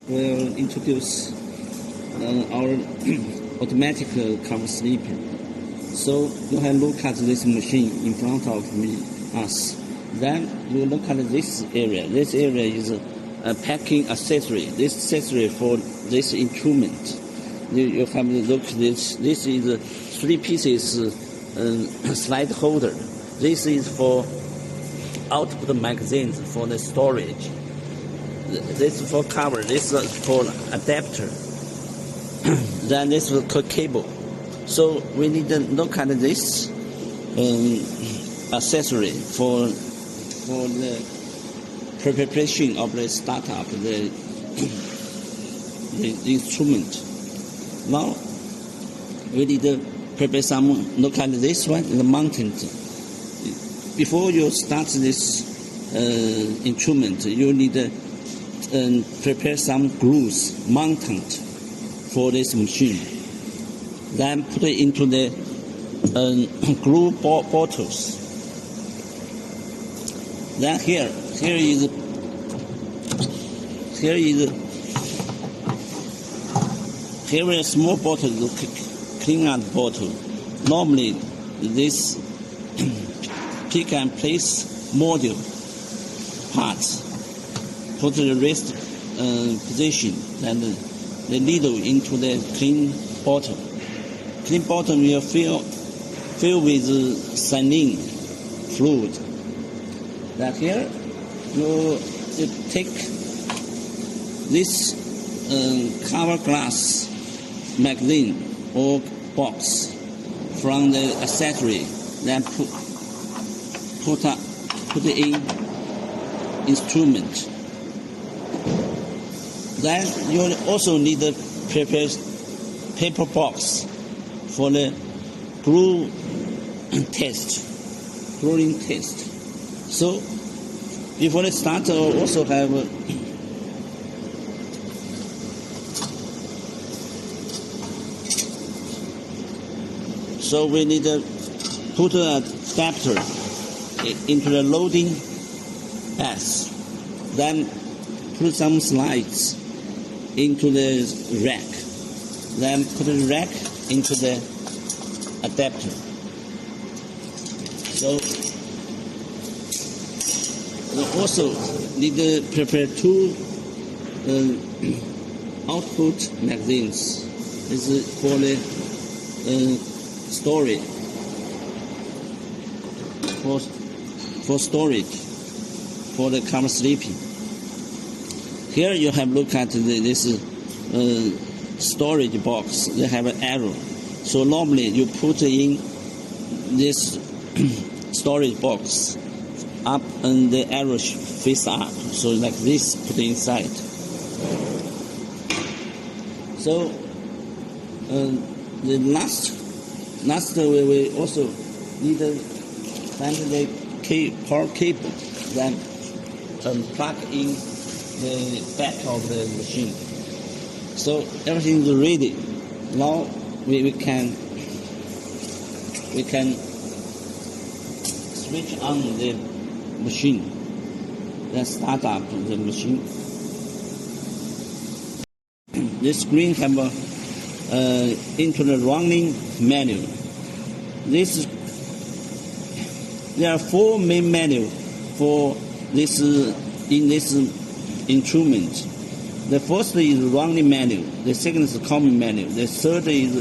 will introduce our automatic cover sleeper. So you have look at this machine in front of us. Then you look at this area. This area is a packing accessory. This accessory for this instrument. You have to look at this. This is 3 pieces slide holder. This is for output magazines for the storage. This is for cover. This is for adapter. Then this is for cable. So we need to look at this accessory for the preparation of the startup, the instrument. Now we need to prepare some. Look at this one, the mounting. Before you start this instrument, you need to prepare some grooves mounted for this machine. Then put it into the glue bottles. Then here is a small bottle, clean out bottle. Normally, this pick and place module parts. Put the rest position and the needle into the clean bottle. Clean bottle will fill with saline fluid. That here you take this cover glass magazine or box from the accessory, then put it in instrument. Then you also need to prepare paper box for the gluing test. So before the start, also have so we need to put an adapter into the loading pass. Then put some slides into the rack. Then put the rack into the adapter. So we also need to prepare 2 output magazines. This is for the storage. For storage, for the cover sleeping. Here you have look at this storage box. They have an arrow. So normally you put in this storage box up and the arrow face up. So like this, put inside. So the last we will also need to find the power cable, then plug in the back of the machine. So everything is ready. Now we can switch on the machine. Then start up the machine. This screen have into the running menu. There are 4 main menus for this in this instrument. The first is running menu. The second is common menu. The third is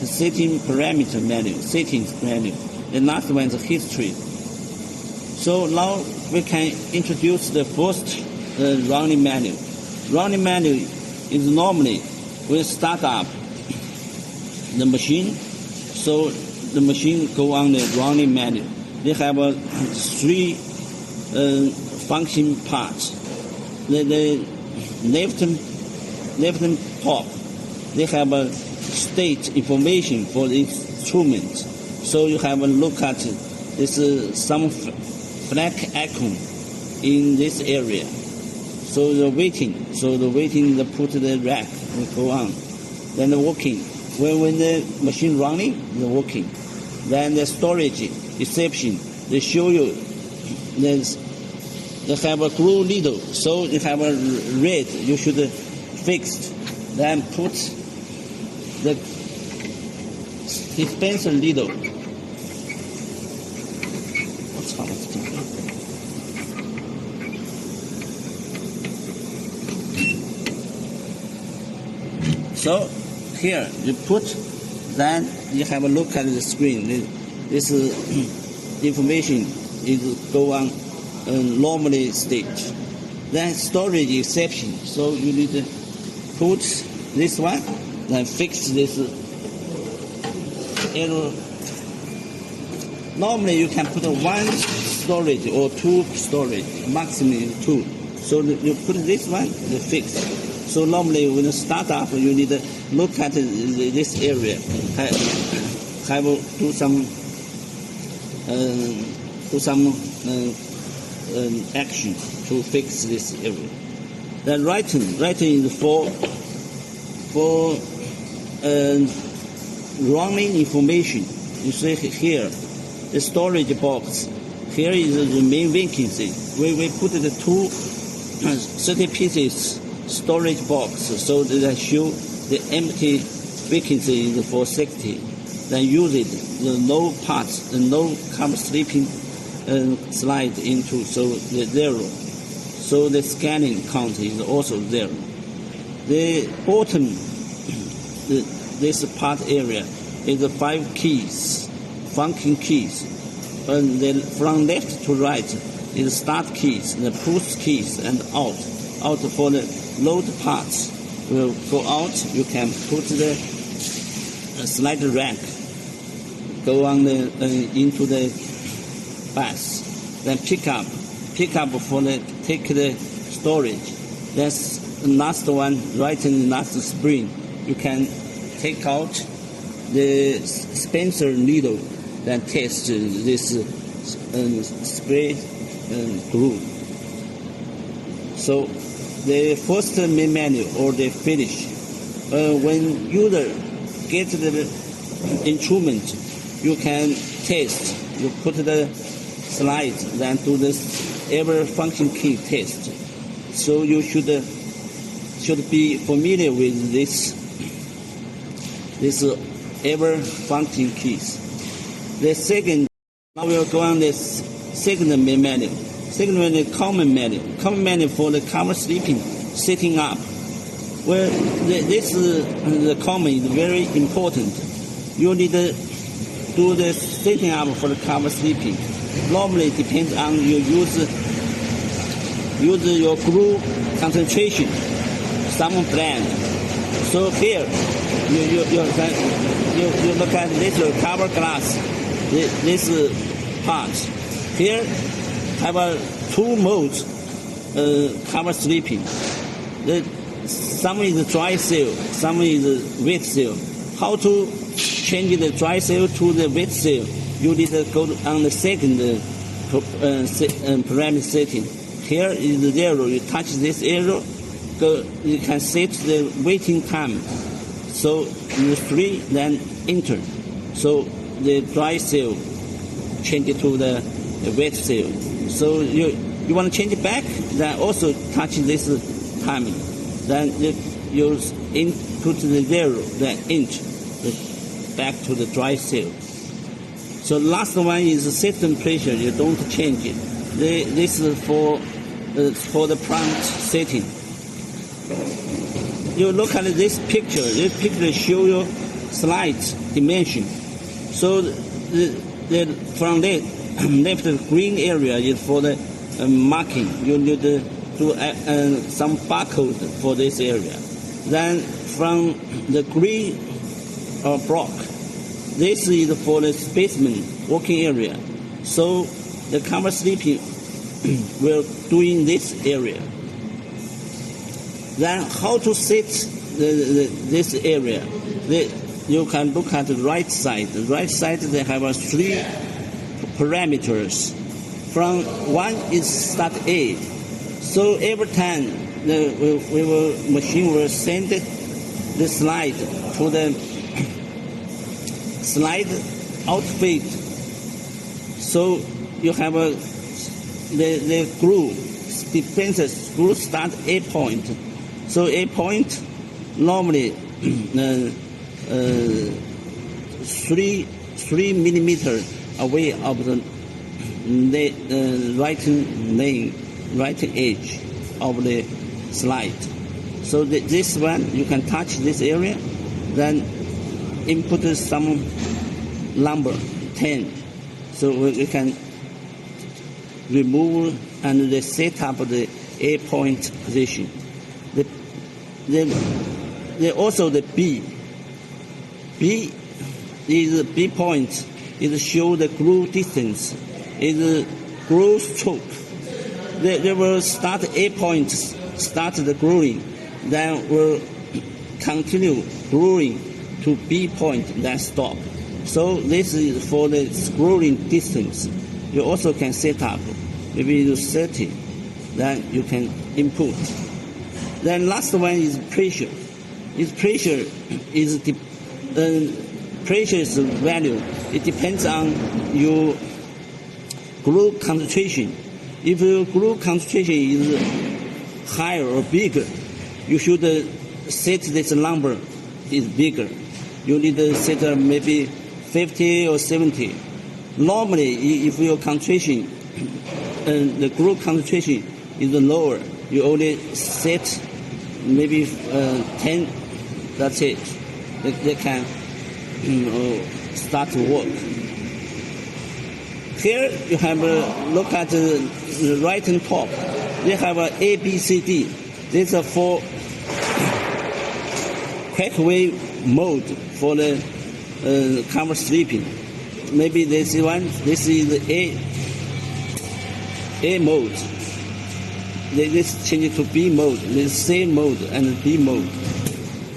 the setting parameter menu, settings menu. The last one is history. So now we can introduce the first running menu. Running menu is normally we start up the machine, so the machine go on the running menu. They have 3 function parts. The left top, they have a state information for the instrument. So you have a look at this some flag icon in this area. So the waiting, they put the rack and go on. Then the working. When the machine running, the working. Then the storage, reception, they show you they have a glue needle. So if you have a red, you should fixed, then put the dispenser needle. So here you put, then you have a look at the screen. This information is go on normally state. Then storage exception. So you need to put this one, then fix this error. Normally you can put one storage or two storage, maximum two. So you put this one, the fix. So normally when you start up, you need to look at this area, have do some action to fix this area. Then writing is for running information. You see here, the storage box. Here is the main vacancy. We put the 30 pieces storage box, so that show the empty vacancy is for 60. Then use it, the no parts, the no come sleeping slide into, so the 0. So the scanning count is also 0. The bottom, this part area is the 5 keys, function keys. And the, from left to right is start keys, the push keys, and out. Out for the load parts will go out. You can put the slide rack, go on the into the bus. Then pick up for the take the storage. That's the last one, right in the last spring. You can take out the dispenser needle, then test this spray glue. So the first main menu or the finish. When user get the instrument, you can test. You put the slide, then do this every function key test. So you should be familiar with this every function keys. The second, now we'll go on this second main menu. Second menu, common menu. Common menu for the cover sleeping, sitting up. Well, the common is very important. You need to do the sitting up for the cover sleeping. Normally it depends on you use your glue concentration, some blend. So here you look at this cover glass, this part. Here have two modes cover sleeping. Some is dry seal, some is wet seal. How to change the dry seal to the wet seal? You need to go on the second parameter setting. Here is the 0. You touch this arrow, you can set the waiting time. So you 3, then enter. So the dry seal change it to the wet seal. So you want to change it back, then also touch this timing. Then you input the 0, then enter back to the dry seal. So last one is the system pressure. You don't change it. This is for the prompt setting. You look at this picture. This picture show you slide dimension. So from the left green area is for the marking. You need to do some barcode for this area. Then from the green block, this is for the specimen working area. So the cover sleeping will do in this area. Then how to set this area? You can look at the right side. The right side they have 3 parameters. From 1 is start A. So every time machine will send the slide to the slide outfit. So you have the glue, dispenser screw start A point. So a point normally 3 millimeter away of the right edge of the slide. So this one, you can touch this area, then input some number 10. So we can remove and set up the A point position. Also the B. B point is show the groove distance, is groove stroke. They will start A point, start the growing, then will continue growing to B point, then stop. So this is for the scrolling distance. You also can set up, maybe use 30, then you can input. Then last one is pressure. Pressure is value. It depends on your groove concentration. If your groove concentration is higher or bigger, you should set this number is bigger. You need to set maybe 50 or 70. Normally, if your concentration, the groove concentration is lower, you only set maybe 10. That's it. They can start to work. Here you have a look at the right and top. They have a A, B, C, D. These are for breakaway mode for the cover sleeping. Maybe this one. This is the A mode. This change it to B mode. This C mode and B mode.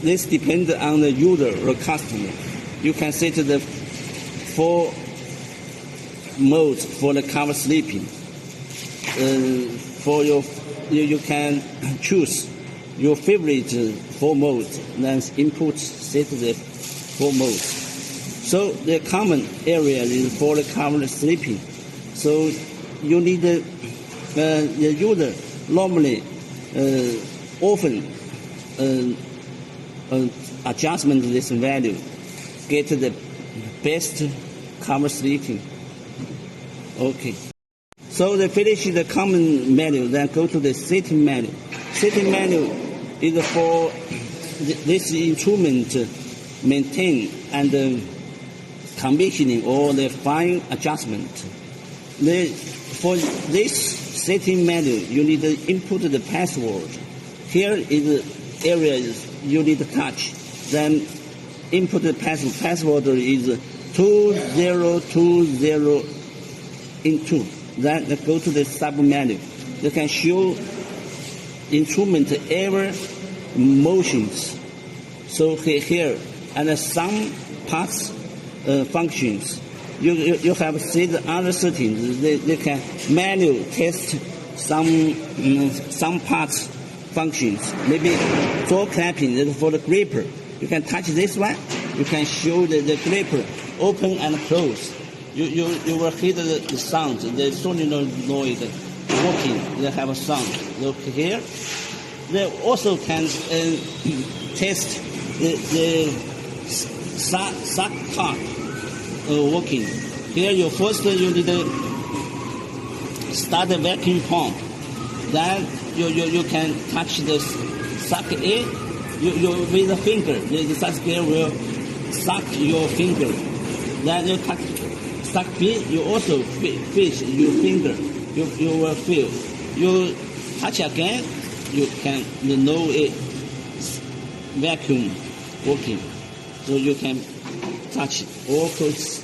This depends on the user or customer. You can set the 4 modes for the cover sleeping. You can choose your favorite 4 modes, then input set the 4 modes. So the common area is for the cover sleeping. So you need the user normally often adjustment this value, get the best cover sleeping. Okay. So they finish the common menu, then go to the setting menu. Setting menu is for this instrument maintain and commissioning or the fine adjustment. For this setting menu, you need to input the password. Here is the area you need to touch. Then input the password. Password is 2020 into. Then go to the sub menu. You can show instrument error motions. So here and some parts functions. You have set other settings. They can manually test some parts functions. Maybe jaw clamping for the gripper. You can touch this one. You can show the gripper open and close. You will hear the sound, the solenoid noise working. They have a sound. Look here. They also can test the suck part working. Here you need to start the vacuum pump. Then you can touch the suck A. You with the finger. The suck gear will suck your finger. Then you touch suck B. You also fish your finger. You will feel. You touch again. You can know it vacuum working. So you can touch all those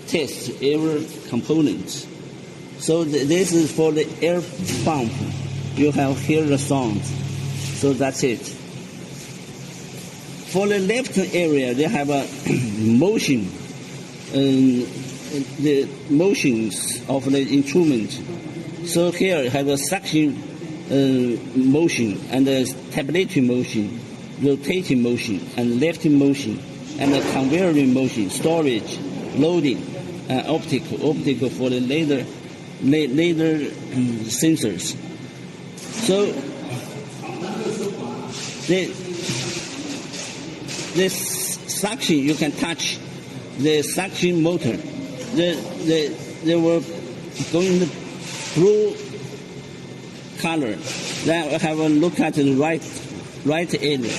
test every component. So this is for the air pump. You have hear the sound. So that's it. For the left area, they have a motion, the motions of the instrument. So here you have a suction motion and a tabulating motion, rotating motion and lifting motion, and a conveying motion, storage, loading, optical for the laser sensors. So the suction, you can touch the suction motor. They were going blue color. Then have a look at the right area.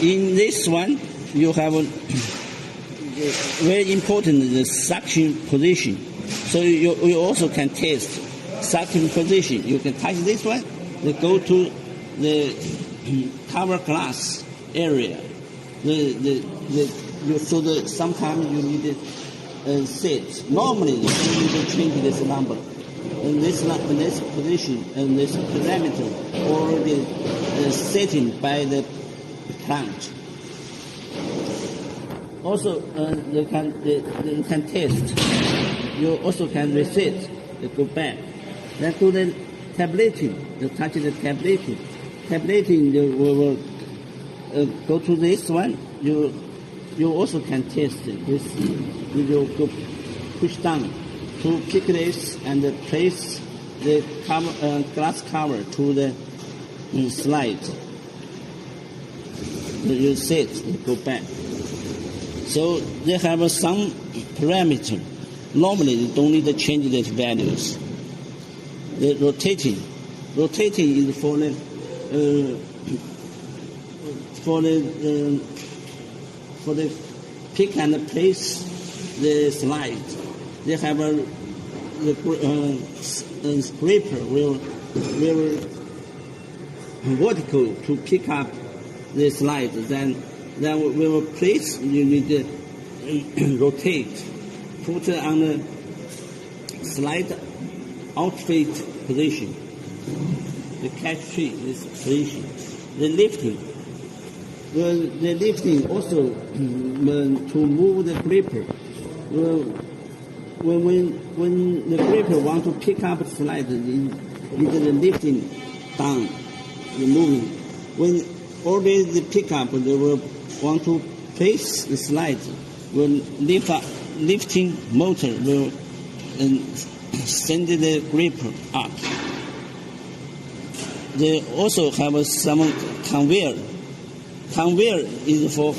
In this one, you have a very important the suction position. So you also can test suction position. You can touch this one. They go to the cover glass area. Sometimes you need to set. Normally, you need to change this number. And this position and this parameter already setting by the plant. Also, you can test. You also can reset. You go back. Then to the tableting. You touch the tableting. Tableting, you will go to this one. You also can test this. You go push down to pick this and place the glass cover to the slide. You set, you go back. So they have some parameter. Normally, you don't need to change these values. The rotating is for the pick and place the slide. They have the scraper will vertical to pick up the slide. Then we will place. You need to rotate. Put it on the slide outfit position. The catch tree is position. The lifting also to move the gripper. When the gripper want to pick up the slide, either the lifting down, the moving. When already the pickup, they will want to place the slide. When lifting motor will send the gripper up. They also have some conveyor. Conveyor is for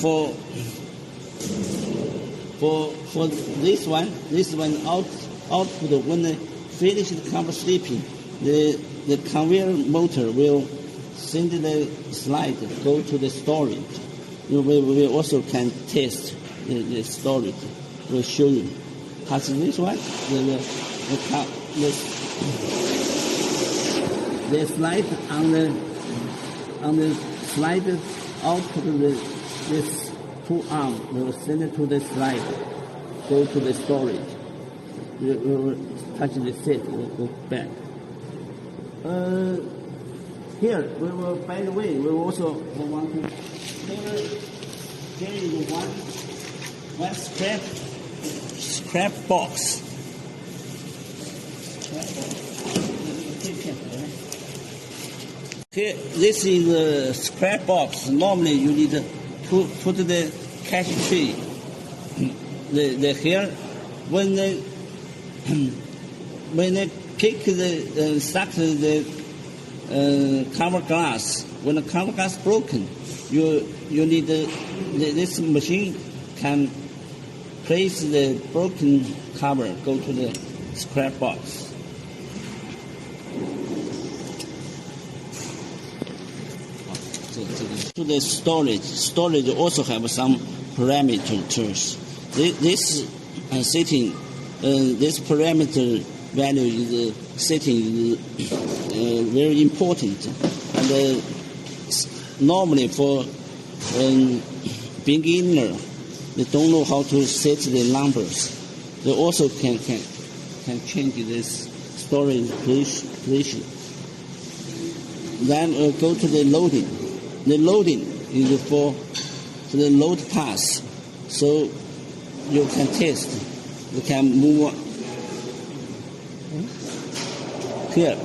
this one output. When they finish the cover slipping, the conveyor motor will send the slide go to the storage. We also can test the storage. We'll show you. Touch this one. The slide on the slide output this two arm will send it to the slide, go to the storage. We will touch the set, we'll go back. Here, we will, by the way, we also want to, here is one scrap box. Here, this is a scrap box. Normally, you need to put the catch tree. Here, when they pick suck the cover glass, when the cover glass broken, you need this machine can place the broken cover, go to the scrap box. To the storage also have some parameters. This setting, this parameter value is setting is very important. And normally for beginner, they don't know how to set the numbers. They also can change this storage position. Then go to the loading. The loading is for the load pass, so you can test. You can move here.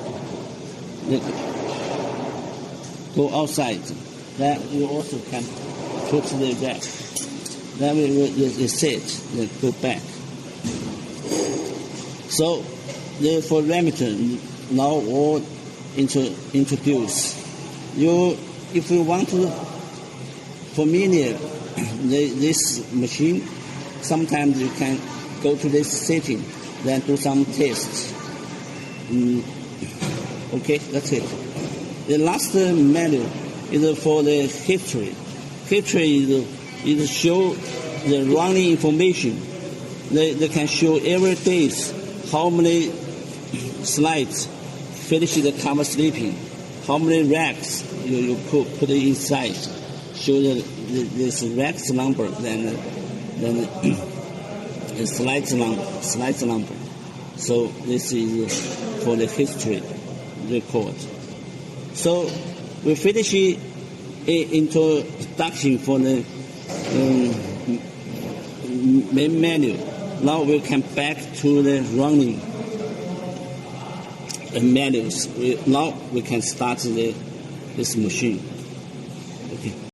Go outside. Then you also can put the back. Then we set. Then go back. So the parameter now all introduced. You if you want to familiar this machine, sometimes you can go to this setting, then do some tests. Okay, that's it. The last menu is for the history. History is show the running information. They can show every day how many slides finish the cover sleeping, how many racks you put inside, show this racks number, then the slides number. So this is for the history record. So we finish introduction for the main menu. Now we come back to the running menus. Now we can start this machine. Okay.